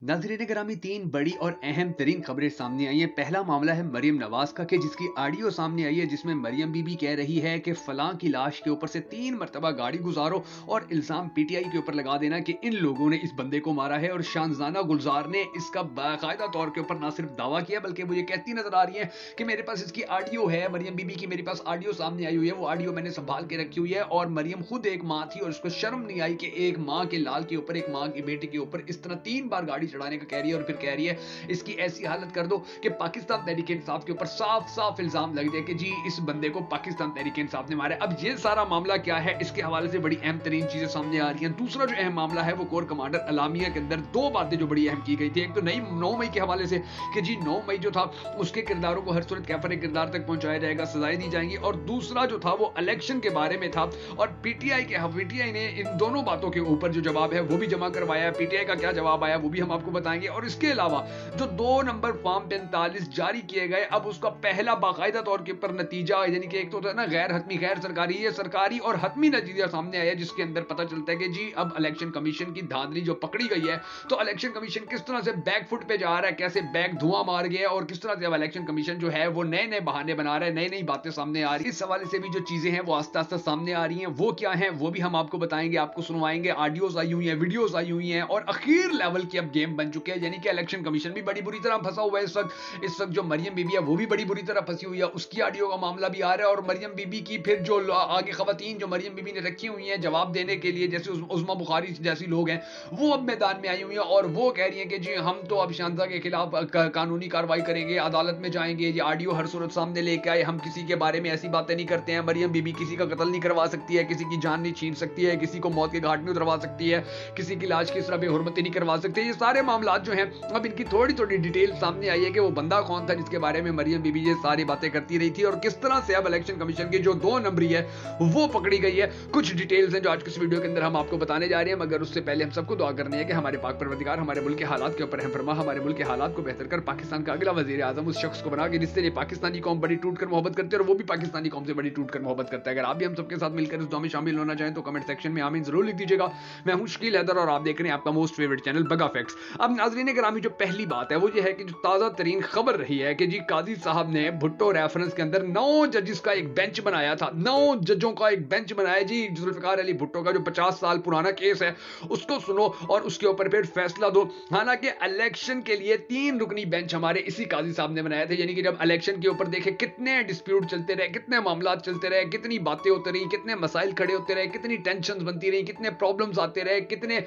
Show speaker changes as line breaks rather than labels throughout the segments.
नाज़रीन गिरामी तीन बड़ी और अहम तरीन खबरें सामने आई हैं। पहला मामला है मरियम नवाज का कि जिसकी ऑडियो सामने आई है जिसमें मरियम बीबी कह रही है कि फलां की लाश के ऊपर से 3 मरतबा गाड़ी गुजारो और इल्ज़ाम पीटीआई के ऊपर लगा देना कि इन लोगों ने इस बंदे को मारा है। और शाहजाना गुलजार ने इसका बाकायदा तौर के ऊपर ना सिर्फ दावा किया बल्कि मुझे कहती नजर आ रही है कि मेरे पास इसकी ऑडियो है, मरियम बीबी की मेरे पास ऑडियो सामने आई हुई है, वो ऑडियो मैंने संभाल के रखी हुई है। और मरियम खुद एक माँ थी और उसको शर्म नहीं आई कि एक माँ के लाल के ऊपर, एक माँ की बेटे के ऊपर इस तरह 3 बार गाड़ी चढ़ाने का कह रही है। और फिर कह रही है इसकी ऐसी हालत कर दो कि पाकिस्तान तहरीक इंसाफ के ऊपर साफ साफ इल्जाम लग जाए कि जी इस बंदे को पाकिस्तान तहरीक इंसाफ ने मारा। अब ये सारा मामला क्या है, इसके हवाले से बड़ी अहम तरीन चीजें सामने आ रही हैं। दूसरा जो अहम मामला है वो कोर कमांडर अलामिया के अंदर 2 बातें जो बड़ी अहम की गई थी। एक तो नई 9 मई के हवाले से कि जी 9 मई जो था उसके किरदारों को हर सूरत कैफर किरदार तक पहुंचाया जाएगा, सजाएं दी जाएंगी। और दूसरा जो था वो इलेक्शन के बारे में था और पीटीआई ने इन दोनों बातों के ऊपर जो जवाब है वो भी जमा करवाया। पीटीआई का क्या जवाब आया वो भी हम आपको बताएंगे। और इसके अलावा जो 2 नंबर फॉर्म 45 जारी किए गए, अब उसका पहला बाकायदा तौर के ऊपर नतीजा यानी कि एक तो होता है ना गैर हतमी गैर सरकारी, ये सरकारी और हतमी नतीजा सामने आया जिसके अंदर पता चलता है कि जी अब इलेक्शन कमीशन की धांधली जो पकड़ी गई है, तो इलेक्शन कमीशन किस तरह से बैक फुट पे जा रहा है, कैसे बैक धुआं मार गया और किस तरह से अब इलेक्शन कमीशन जो है वो नए नए बहाने बना रहा है, नई नई बातें सामने आ रही है। इस हवाले से भी जो चीजें हैं वो आस्ते आस्ते सामने आ रही हैं, वो क्या है वो भी हम आपको बताएंगे, आपको सुनवाएंगे। ऑडियोज आई हुई हैं, वीडियोज आई हुई हैं और अखीर लेवल की अब गेम बन चुके हैं यानी कि इलेक्शन कमीशन भी बड़ी बुरी तरह फंसा हुआ है इस वक्त जो मरियम बीबी है वो भी बड़ी बुरी तरह फंसी हुई है। उसकी ऑडियो का मामला भी आ रहा है और मरियम बीबी की फिर जो आगे खवातीन जो मरियम बीबी ने रखी हुई हैं जवाब देने के लिए, जैसे उज़मा बुखारी जैसी लोग हैं, वो अब मैदान में आई हुई हैं और वो कह रही हैं कि जी हम तो अब शांता के खिलाफ कानूनी कार्रवाई करेंगे, अदालत में जाएंगे, ये ऑडियो हर सूरत सामने लेके आए, हम किसी के बारे में ऐसी बातें नहीं करते हैं। मरियम बीबी किसी का कत्ल नहीं करवा सकती है, किसी की जान नहीं छीन सकती है, किसी को मौत के घाट में उतरवा सकती है, किसी की लाश की इस तरह बेहुरमती नहीं करवा सकती। ये सारे मामला जो हैं अब इनकी थोड़ी थोड़ी डिटेल सामने आई है कि वो बंदा कौन था जिसके बारे में मरियम बीबी ये सारी बातें करती रही थी और किस तरह से अब इलेक्शन कमीशन की जो 2 नंबरी है वो पकड़ी गई है। कुछ डिटेल्स हैं जो आज के इस वीडियो के अंदर हम आपको बताने जा रहे हैं, मगर उससे पहले हम सबको दुआ करनी है कि हमारे पाक परवरदिगार हमारे मुल्क के हालात के ऊपर रहम फरमा, हमारे मुल्क के हालात को बेहतर कर पाकिस्तान का अगला वजीर आजम उस शख्स को बना के जिससे ये पाकिस्तानी कौम बड़ी टूट कर मोहब्बत करती है और वो भी पाकिस्तानी कौम से बड़ी टूट कर मोहब्बत करता है। अगर आप भी हम सबके साथ मिलकर इस दुआ में शामिल होना चाहें तो कमेंट सेक्शन में आमीन जरूर लिख दीजिएगा। मैं हूं शकील हैदर और आप देख रहे हैं आपका मोस्ट फेवरेट चैनल बगा फैक्ट्स। अब नाज़रीन गिरामी जो पहली बात है वो ये है कि जो ताज़ा तरीन खबर रही है कि जी काजी साहब ने भुट्टो रेफरेंस के अंदर 9 जजेस का एक बेंच बनाया था, 9 जजों का एक बेंच बनाया जी जुल्फिकार अली भुट्टो का जो 50 साल पुराना केस है उसको सुनो और उसके ऊपर फिर फैसला दो। हालांकि इलेक्शन के लिए 3 रुकनी बेंच हमारे इसी काजी साहब ने बनाए थे, यानी कि जब इलेक्शन के ऊपर देखे कितने डिस्प्यूट चलते रहे, कितने मामला चलते रहे, कितनी बातें होती रही, कितने मसाइल खड़े होते रहे, कितनी टेंशन बनती रही, कितने प्रॉब्लम्स आते रहे, कितने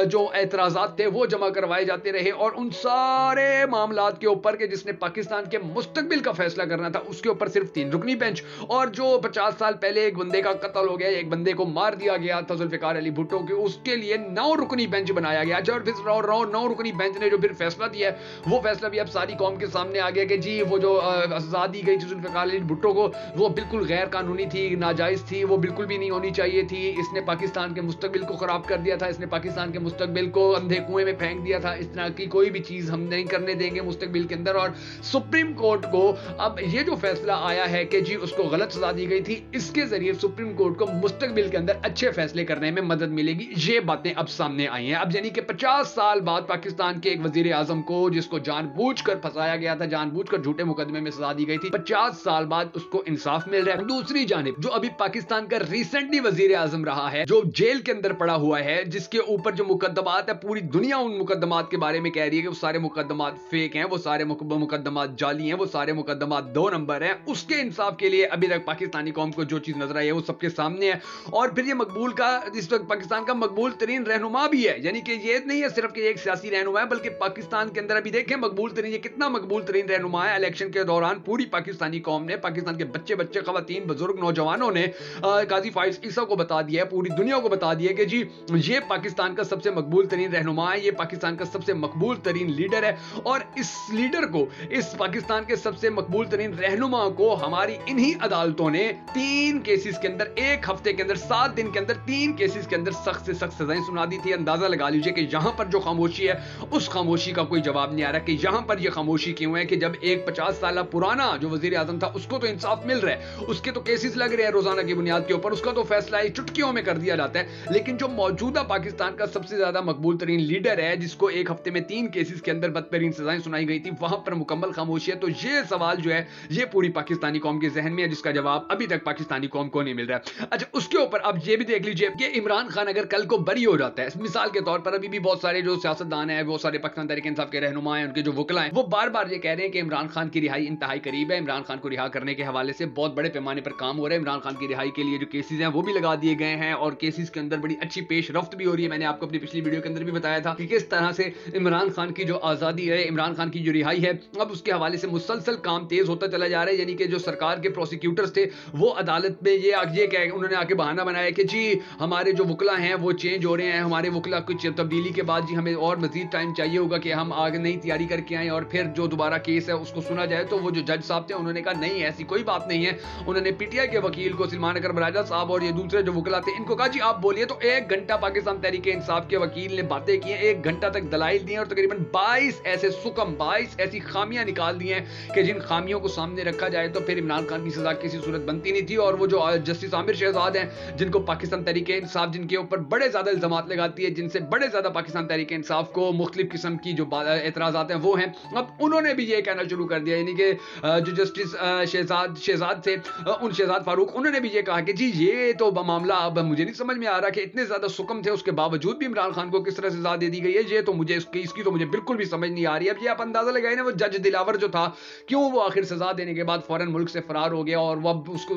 जो एतराजात थे वो जमा करवाए जाते रहे और उन सारे मामलात के ऊपर के जिसने पाकिस्तान के मुस्तकबिल का फैसला करना था उसके ऊपर सिर्फ 3 रुकनी बेंच। और जो 50 साल पहले एक बंदे का कत्ल हो गया, एक बंदे को मार दिया गया था जुल्फिकार अली भुट्टो के, उसके लिए 9 रुकनी बेंच बनाया गया और फिर 9 रुकनी बेंच ने जो फिर फैसला दिया वो फैसला भी अब सारी कौम के सामने आ गया कि जी वो जो सजा दी गई थी जुल्फिकार अली भुट्टो को वो बिल्कुल गैर कानूनी थी, नाजायज थी, वो बिल्कुल भी नहीं होनी चाहिए थी। इसने पाकिस्तान के मुस्तकबिल को खराब कर दिया था, इसने पाकिस्तान के मुस्तकबिल को अंधे कुएं में फेंक दिया था। इस तरह की कोई भी चीज हम नहीं करने देंगे मुस्तकबिल के अंदर। और सुप्रीम कोर्ट को अब ये जो फैसला आया है कि जी उसको गलत सजा दी गई थी, इसके जरिए सुप्रीम कोर्ट को मुस्तकबिल के अंदर अच्छे फैसले करने में मदद मिलेगी। ये बातें अब सामने आई हैं। अब यानी कि 50 साल बाद पाकिस्तान के एक वजीर आजम को जिसको जानबूझकर फंसाया गया था, जानबूझकर झूठे मुकदमे में सजा दी गई थी, 50 साल बाद उसको इंसाफ मिल रहा है। दूसरी जानिब जो अभी पाकिस्तान का रिसेंटली वजीर आजम रहा है जो जेल के अंदर पड़ा हुआ है, जिसके ऊपर जो मुकदमात है पूरी दुनिया उन मुकदमात के बारे में कह रही है कि वो सारे मुकदमात फेक हैं, वो सारे मुकदमात जाली हैं, वो सारे मुकदमात 2 नंबर हैं, उसके इंसाफ के लिए अभी तक पाकिस्तानी कौम को जो चीज नजर आई है वो सबके सामने है। और फिर ये मकबूल का इस वक्त पाकिस्तान का मकबूल तरीन रहनुमा भी है, यानी कि ये नहीं है सिर्फ कि एक सियासी रहनुमा है बल्कि पाकिस्तान के अंदर अभी देखें मकबूल तरीन, ये कितना मकबूल तरीन रहनुमा है। इलेक्शन के दौरान पूरी पाकिस्तानी कौम ने, पाकिस्तान के बच्चे खवातीन बुजुर्ग नौजवानों ने काजी फाइज ईसा को बता दिया है, पूरी दुनिया को बता दिया कि जी ये पाकिस्तान का सबसे मकबूल तरीन रहनुमा है, ये पाकिस्तान का सबसे मकबूल तरीन लीडर है। और इस लीडर को, इस पाकिस्तान के सबसे मकबूल तरीन रहनुमा को हमारी इन्हीं अदालतों ने 3 केसेस के अंदर, 1 हफ्ते के अंदर, 7 दिन के अंदर 3 केसेस के अंदर सख्त से सख्त सजाएं सुना दी थी। अंदाजा लगा लीजिए कि यहां पर जो खामोशी है उस खामोशी का कोई जवाब नहीं आ रहा कि यहां पर यह खामोशी क्यों है कि जब एक 50 साल पुराना जो वजीर आजम था उसको तो इंसाफ मिल रहा है, उसके तो केसेस लग रहे हैं रोजाना की बुनियाद के ऊपर, उसका तो फैसला चुटकियों में कर दिया जाता है, लेकिन जो मौजूदा पाकिस्तान का सबसे ज्यादा मकबूल तरीन लीडर है जिसको जिसको एक हफ्ते में 3 केसेस के अंदर बदतरीन सजाएं सुनाई गई थी, वहां पर मुकम्मल खामोशी है। तो ये सवाल जो है ये पूरी पाकिस्तानी कौम के जहन में है, जिसका जवाब अभी तक पाकिस्तानी कौम को नहीं मिल रहा है। अच्छा, उसके ऊपर अब ये भी देख लीजिए कि इमरान खान अगर कल को बरी हो जाता है, मिसाल के तौर पर अभी भी बहुत सारे जो सियासतदान हैं, बहुत सारे पाकिस्तान तहरीक इंसाफ के रहनुमा हैं, उनके जो वकला हैं, वो बार बार ये कह रहे हैं कि इमरान खान की रिहाई इंतहाई करीब है। इमरान खान को रिहा करने के हवाले से बहुत बड़े पैमाने पर काम हो रहा है। इमरान खान की रिहाई के लिए जो केसेस हैं वो भी लगा दिए गए हैं और केसेस के अंदर बड़ी अच्छी पेश रफ्त भी हो रही है। मैंने आपको अपनी पिछली वीडियो के अंदर भी बताया था कि किस तरह से इमरान खान की जो आज़ादी है, इमरान खान की जो रिहाई है, अब उसके हवाले से मुसलसल काम तेज होता चला जा रहा है। यानी कि जो सरकार के प्रोसिक्यूटर्स थे वो अदालत में ये कह उन्होंने आके बहाना बनाया कि जी हमारे जो वकला हैं वो चेंज हो रहे हैं, हमारे वकला कुछ तब्दीली के बाद जी हमें और मजीद टाइम चाहिए होगा कि हम आगे नई तैयारी करके आए और फिर जो दोबारा केस है उसको सुना जाए। तो वो जो जज साहब थे उन्होंने कहा नहीं, ऐसी कोई बात नहीं है। उन्होंने पीटीआई के वकील को सलमान अकरम राजा साहब और ये दूसरे जो वकला थे इनको कहा जी आप बोलिए। तो 1 घंटा पाकिस्तान तहरीक इंसाफ के वकील ने बातें की, 1 घंटा तक दलाइल दिए और तकरीबन 22 ऐसे सुकम, 22 ऐसी खामियां निकाल दी हैं कि जिन खामियों को सामने रखा जाए तो फिर इमरान खान की सजा किसी सूरत बनती नहीं थी। और वो जो जस्टिस आमिर शहजाद हैं, जिनको पाकिस्तान तहरीक इंसाफ जिनके ऊपर बड़े ज्यादा इल्जामात लगाती है, जिनसे बड़े ज्यादा पाकिस्तान तहरीक इंसाफ को मुख्तलिफ किस्म की जो एतराजात हैं वो हैं, अब उन्होंने भी ये कहना शुरू कर दिया। यानी कि जो जस्टिस शहजाद थे, उन शहजाद फारूक, उन्होंने भी ये कहा कि जी ये तो मामला अब मुझे नहीं समझ में आ रहा कि इतने ज्यादा सुकम थे उसके बावजूद भी इमरान खान को किस तरह सजा दे दी गई है। ये तो मुझे इसकी तो मुझे बिल्कुल भी समझ नहीं आ रही है। अब ये आप अंदाजा लगाए ना, वो जज दिलावर जो था, क्यों वो आखिर सजा देने के बाद फौरन मुल्क से फरार हो गया और वो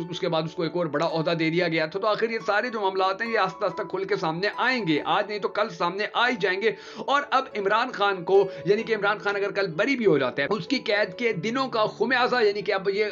उसके बाद उसको एक और बड़ा ओहदा दे दिया गया था। तो आखिर ये सारे जो मामला हैं ये आस्ता आस्ता खुल के सामने आएंगे, आज नहीं तो कल सामने आ ही जाएंगे। और अब इमरान खान को, यानी कि इमरान खान अगर कल बरी भी हो जाता है, उसकी कैद के दिनों का खुमियाजा, यानी कि अब ये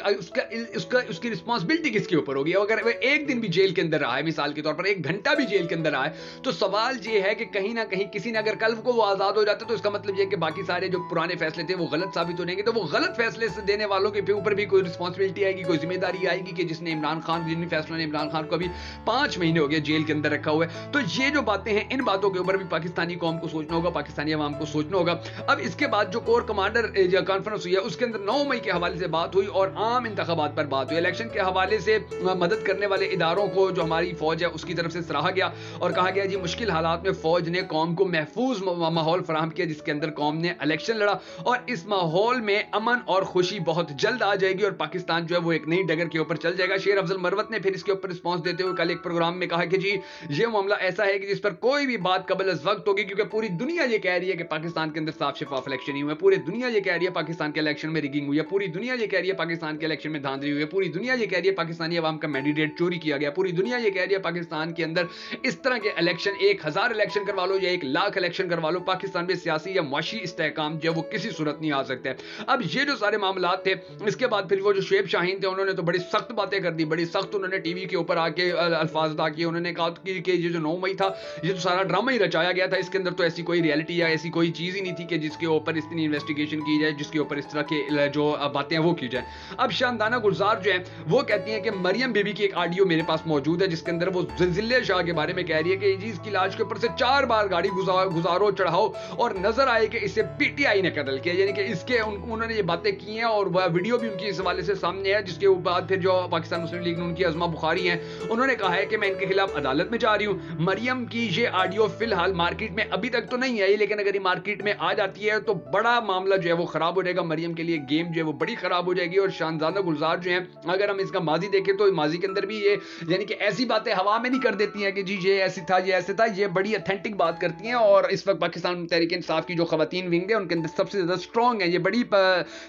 उसकी रिस्पॉन्सिबिलिटी किसके ऊपर होगी। अगर वह 1 दिन भी जेल के अंदर रहा है, मिसाल के तौर पर 1 घंटा भी जेल के अंदर रहा है, तो सवाल ये है कि कहीं ना कहीं किसी ने अगर कल को वो आजाद हो जाते तो इसका मतलब ये कि बाकी सारे जो पुराने फैसले थे वो गलत साबित हो जाएंगे। तो वो गलत फैसले से देने वालों के ऊपर भी कोई रिस्पॉन्सिबिलिटी आएगी, कोई जिम्मेदारी आएगी कि जिसने इमरान खान, जिन फैसलों ने इमरान खान को अभी 5 महीने हो गए जेल के अंदर रखा हुआ है। तो ये जो बातें हैं, इन बातों के ऊपर भी पाकिस्तानी कौम को सोचना होगा, पाकिस्तानी अवाम को सोचना होगा। अब इसके बाद जो कोर कमांडर कॉन्फ्रेंस हुई है उसके अंदर 9 मई के हवाले से बात हुई और आम इंतखाबात पर बात हुई। इलेक्शन के हवाले से मदद करने वाले इदारों को जो हमारी फौज है उसकी तरफ से सराहा गया और कहा गया जी मुश्किल हालात में फौज ने कौम को महफूज माहौल फराहम किया, जिसके अंदर कौम ने इलेक्शन लड़ा और इस माहौल में अमन और खुशी बहुत जल्द आ जाएगी और पाकिस्तान जो है वो एक नई डगर के ऊपर चल जाएगा। शेर अफजल मरवत ने फिर इसके ऊपर रिस्पॉन्स देते हुए कल एक प्रोग्राम में कहा कि जी ये मामला ऐसा है कि जिस पर कोई भी बात कबल अज़ वक्त होगी, क्योंकि पूरी दुनिया ये कह रही है कि पाकिस्तान के अंदर साफ शफाफ इलेक्शन नहीं हुआ, पूरी दुनिया ये कह रही है पाकिस्तान के इलेक्शन में रिगिंग हुई है, पूरी दुनिया ये कह रही है पाकिस्तान के इलेक्शन में धांधली हुई है, पूरी दुनिया ये कह रही है पाकिस्तानी अवाम का मैंडेट चोरी किया गया, पूरी दुनिया ये कह रही है पाकिस्तान के अंदर इस तरह के इलेक्शन 1000 इलेक्शन करवा लो या 1 लाख इलेक्शन करवा लो, पाकिस्तान में सियासी या मुआशी इस्तेहकाम जो वो किसी सूरत नहीं आ सकते। अब ये जो सारे मामला थे, इसके बाद फिर वो जो शुएब शाहीन थे उन्होंने तो बड़ी सख्त बातें कर दी, बड़ी सख्त उन्होंने टीवी के ऊपर आके अल्फाज अदा किए। उन्होंने कहा कि ये जो 9 मई था ये तो सारा ड्रामा ही रचाया गया था, इसके अंदर तो ऐसी कोई रियलिटी या ऐसी कोई चीज ही नहीं थी कि जिसके ऊपर इतनी इन्वेस्टिगेशन की जाए, जिसके ऊपर इस तरह के जो बातें हैं वो की जाए। अब शानदाना गुलजार जो है वो कहती हैं कि मरियम बीबी की एक ऑडियो मेरे पास मौजूद है जिसके अंदर वो जिले शाह के बारे में कह रही है कि जी इसकी लाश के ऊपर से 4 बार गाड़ी गुजारो चढ़ाओ और नजर आए कि इसे पीटीआई ने कत्ल किया, यानी कि इसके उन्होंने ये बातें की हैं और वह वीडियो भी उनकी इस हवाले से सामने है। जिसके बाद फिर जो पाकिस्तान मुस्लिम लीग उनकी अज़मा बुखारी हैं, उन्होंने कहा है कि मैं इनके खिलाफ अदालत में जा रही हूं। मरियम की ये ऑडियो फिलहाल मार्केट में अभी तक तो नहीं आई, लेकिन अगर ये मार्केट में आ जाती है तो बड़ा मामला जो है वो खराब हो जाएगा, मरियम के लिए गेम जो है वो बड़ी खराब हो जाएगी। और शानदाना गुलजार जो है, अगर हम इसका माजी देखें तो माजी के अंदर भी ये यानी कि ऐसी बातें हवा में नहीं कर देती हैं कि जी ये ऐसी था ये ऐसे था, ये बड़ी ऑथेंटिक बात करती हैं। और इस वक्त पाकिस्तान तहरीक इंसाफ की जो खवातीन विंग है उनके अंदर सबसे ज्यादा स्ट्रॉन्ग है, ये बड़ी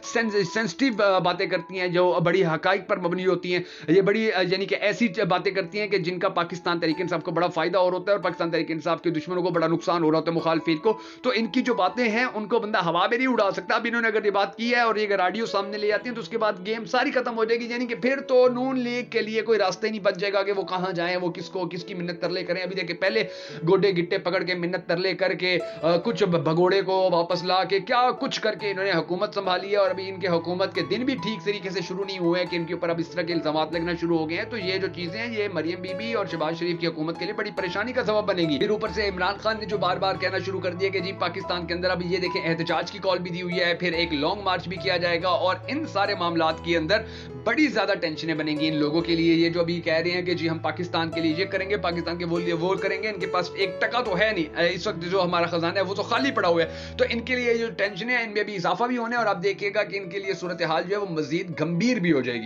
सेंसिटिव बातें करती हैं जो बड़ी हकाइक पर मबनी होती हैं, ये बड़ी यानी कि ऐसी बातें करती हैं कि जिनका पाकिस्तान तहरीक इंसाफ को बड़ा फायदा और होता है और पाकिस्तान तहरीक इंसाफ के दुश्मनों को बड़ा नुकसान हो रहा होता है, मुखालफिन को। तो इनकी जो बातें हैं उनको बंदा हवा में नहीं उड़ा सकता। अब इन्होंने अगर ये बात की है और ये अगर ऑडियो सामने ले आती है तो उसके बाद गेम सारी खत्म हो जाएगी, यानी कि फिर तो नून लीग के लिए कोई रास्ता ही नहीं बच जाएगा कि वो कहां जाएं, वो किसकी मिन्नत तरले करें। अभी देखिए पहले गोडे गिट्टे पकड़ के मिन्नत तरले करके कुछ भगोड़े को वापस ला के क्या कुछ करके इन्होंने हुकूमत संभाली है और अभी इनके हुकूमत के दिन भी ठीक तरीके से शुरू नहीं हुए हैं कि इनके ऊपर अब इस तरह के इल्जाम लगना शुरू हो गए हैं। तो ये जो चीजें हैं ये मरियम बीबी और शहबाज शरीफ की हुकूमत के लिए बड़ी परेशानी का सबब बनेगी। फिर ऊपर से इमरान खान ने जो बार बार कहना शुरू कर दिया कि जी पाकिस्तान के अंदर अब ये देखें एहतजाज की कॉल भी दी हुई है, फिर एक लॉन्ग मार्च भी किया जाएगा और इन सारे मामलात के अंदर बड़ी ज्यादा टेंशनें बनेंगी इन लोगों के लिए। ये जो अभी कह रहे हैं कि जी हम पाकिस्तान के लिए ये करेंगे, पाकिस्तान के वो करेंगे, इनके पास 1 टका तो है नहीं इस वक्त। जो हमारा खजाना है वो तो खाली पड़ा हुआ है। तो इनके लिए जो टेंशन है इनमें भी इजाफा भी होना है और आप देखिएगा कि इनके लिए सूरत हाल जो है वो मजीद गंभीर भी हो जाएगी।